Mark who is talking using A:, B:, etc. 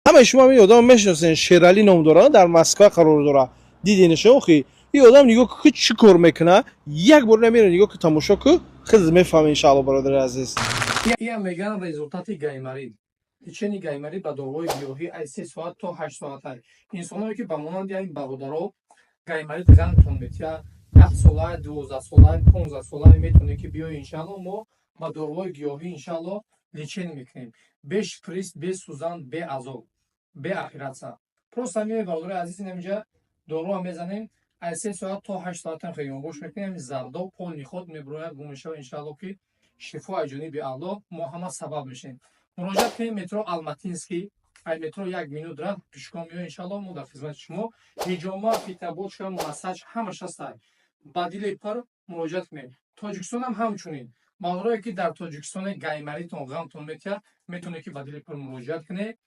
A: همه شما این آدم میشناسین، شیرالی نام داره، در مسکو قرار داره. دیدینش آخی؟ این آدم نگاه که چی کار میکنه، یک بار نمیره نگاه که تماشا که خود میفهمه ان شاء الله برادر عزیز.
B: این میگن رزultati گیمری. چنین گیمری با داروی گیاهی از 3 ساعت تا 8 ساعت است. انسانایی که به مانند این برادرها گیمری دیدن تون میتونه 10 ساله 12 ساله 15 ساله میتونه که بیای ان شاء الله ما با داروی گیاهی ان شاء الله لیچن میکنیم. بیش پریست به سوزان به ازو به اخراتسا. просто می برادر عزیز نمیجا دارو میزنیم از 3 ساعت تا 8 ساعت خیلی گوش میکنیم زردا و پول میخواد میبره گوشه ان شاء الله که شفا جانبی الله ما همه سبب میشیم. مراجعه کنیم مترو الماتینسکی ای مترو 1 минут راه пешком میای ان شاء الله ما در خدمت شما هجوما فیتابوچка масаж همش هست. با دل پر مراجعه کنیم. تاجیکستان هم همچنین مالایی که در تاجیکستان گیمریتون غمتون میتونه که با دل پر مراجعه کنه